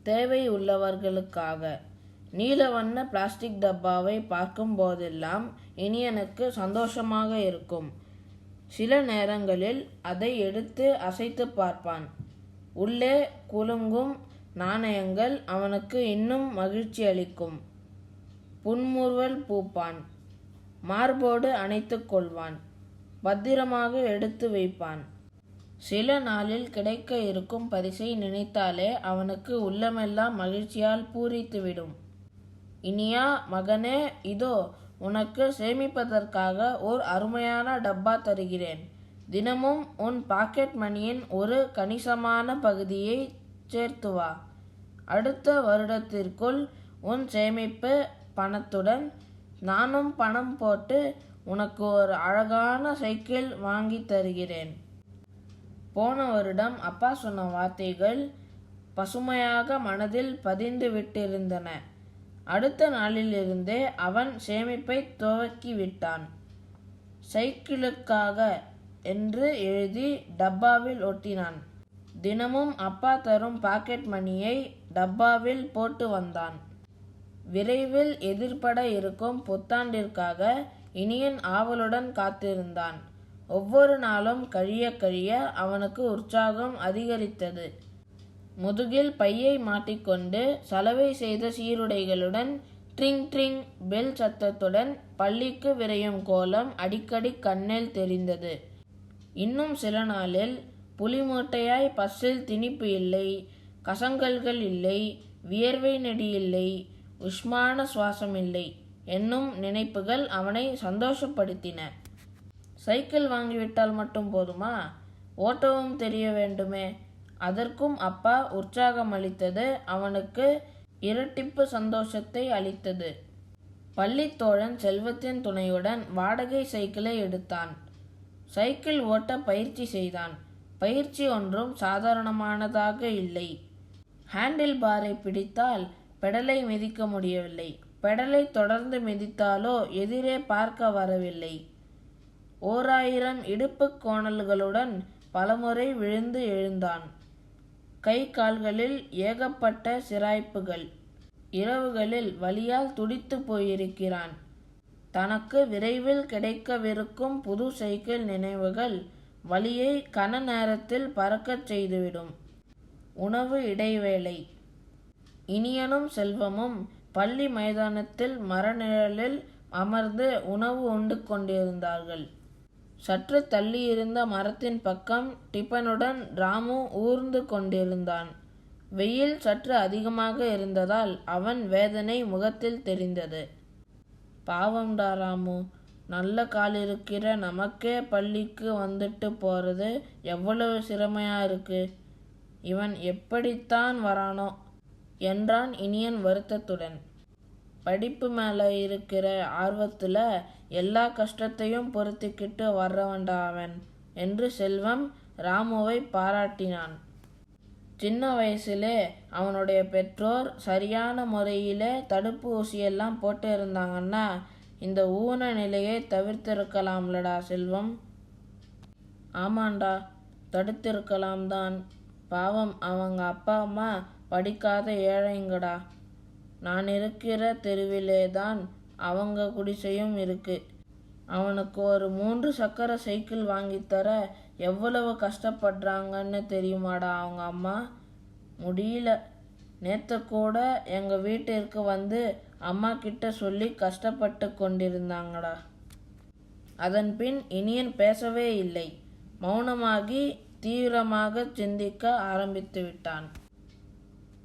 தேவை உள்ளவர்களுக்காக. நீல வண்ண பிளாஸ்டிக் டப்பாவை பார்க்கும் போதெல்லாம் இனியனுக்கு சந்தோஷமாக இருக்கும். சில நேரங்களில் அதை எடுத்து அசைத்து பார்ப்பான். உள்ளே குலுங்கும் நாணயங்கள் அவனுக்கு இன்னும் மகிழ்ச்சி அளிக்கும். புன்முறுவல் பூப்பான். மார்போடு அணைத்து கொள்வான். பத்திரமாக எடுத்து வைப்பான். சில நாளில் கிடைக்க இருக்கும் பரிசை நினைத்தாலே அவனுக்கு உள்ளமெல்லாம் மகிழ்ச்சியால் பூரித்துவிடும். இனியா மகனே, இதோ உனக்கு சேமிப்பதற்காக ஓர் அருமையான டப்பா தருகிறேன். தினமும் உன் பாக்கெட் மணியின் ஒரு கணிசமான பகுதியை சேர்த்து வா. அடுத்த வருடத்திற்குள் உன் சேமிப்பு பணத்துடன் நானும் பணம் போட்டு உனக்கு ஒரு அழகான சைக்கிள் வாங்கி தருகிறேன். போன வருடம் அப்பா சொன்ன வார்த்தைகள் பசுமையாக மனதில் பதிந்து விட்டிருந்தன. அடுத்த நாளிலிருந்தே அவன் சேமிப்பை துவக்கிவிட்டான். சைக்கிளுக்காக என்று எழுதி டப்பாவில் ஒட்டினான். தினமும் அப்பா தரும் பாக்கெட் மணியை டப்பாவில் போட்டு வந்தான். விரைவில் எதிர்பட இருக்கும் புத்தாண்டிற்காக இனியன் ஆவலுடன் காத்திருந்தான். ஒவ்வொரு நாளும் கழிய கழிய அவனுக்கு உற்சாகம் அதிகரித்தது. முதுகில் பையை மாட்டிக்கொண்டு சலவை செய்த சீருடைகளுடன் ட்ரிங் ட்ரிங் பெல் சத்தத்துடன் பள்ளிக்கு விரையும் கோலம் அடிக்கடி கண்ணில் தெரிந்தது. இன்னும் சில நாளில் புலிமூட்டையாய் பஸ்ஸில் திணிப்பு இல்லை, கசங்கல்கள் இல்லை, வியர்வை நெடி இல்லை, உஷ்மான சுவாசம் இல்லை என்னும் நினைப்புகள் அவனை சந்தோஷப்படுத்தின. சைக்கிள் வாங்கிவிட்டால் மட்டும் போதுமா? ஓட்டவும் தெரிய வேண்டுமே. அதற்கும் அப்பா உற்சாகம் அளித்தது அவனுக்கு இரட்டிப்பு சந்தோஷத்தை அளித்தது. பள்ளித்தோழன் செல்வத்தின் துணையுடன் வாடகை சைக்கிளை எடுத்தான். சைக்கிள் ஓட்ட பயிற்சி செய்தான். பயிற்சி ஒன்றும் சாதாரணமானதாக இல்லை. ஹேண்டில் பாரை பிடித்தால் பெடலை மிதிக்க முடியவில்லை. பெடலை தொடர்ந்து மிதித்தாலோ எதிரே பார்க்க வரவில்லை. 1000 இடுப்பு கோணல்களுடன் பலமுறை விழுந்து எழுந்தான். கை கால்களில் ஏகப்பட்ட சிராய்ப்புகள். இரவுகளில் வலியால் துடித்து போயிருக்கிறான். தனக்கு விரைவில் கிடைக்கவிருக்கும் புது சைக்கிள் நினைவுகள் வலியை கன நேரத்தில் பறக்கச் செய்துவிடும். உணவு இடைவேளை. இனியனும் செல்வமும் பள்ளி மைதானத்தில் மரநிழலில் அமர்ந்து உணவு உண்டு கொண்டிருந்தார்கள். சற்று தள்ளியிருந்த மரத்தின் பக்கம் டிபனுடன் ராமு ஊர்ந்து கொண்டிருந்தான். வெயில் சற்று அதிகமாக இருந்ததால் அவன் வேதனை முகத்தில் தெரிந்தது. பாவம்டா ராமு, நல்ல கால் இருக்கிற நமக்கே பள்ளிக்கு வந்துட்டு போறது எவ்வளவு சிரமையா இருக்கு. இவன் எப்படித்தான் வரானோ என்றான் இனியன் வருத்தத்துடன். படிப்பு மேல இருக்கிற ஆர்வத்துல எல்லா கஷ்டத்தையும் பொறுத்துக்கிட்டு வர்றவன்டா அவன் என்று செல்வம் ராமுவை பாராட்டினான். சின்ன வயசுலே அவனுடைய பெற்றோர் சரியான முறையிலே தடுப்பு ஊசியெல்லாம் போட்டு இருந்தாங்கன்னா இந்த ஊன நிலையை தவிர்த்திருக்கலாம்லடா செல்வம். ஆமாண்டா, தடுத்திருக்கலாம் தான். பாவம் அவங்க அப்பா அம்மா படிக்காத ஏழைங்கடா. நான் இருக்கிற தெருவிலே தான் அவங்க குடிசையும் இருக்கு. அவனுக்கு ஒரு 3 சக்கர சைக்கிள் வாங்கித்தர எவ்வளவு கஷ்டப்படுறாங்கன்னு தெரியுமாடா அவங்க அம்மா. முடியல. நேற்று கூட எங்கள் வீட்டிற்கு வந்து அம்மா கிட்ட சொல்லி கஷ்டப்பட்டு கொண்டிருந்தாங்கடா. அதன் பின் இனியன் பேசவே இல்லை. மௌனமாகி தீவிரமாக சிந்திக்க ஆரம்பித்து விட்டான்.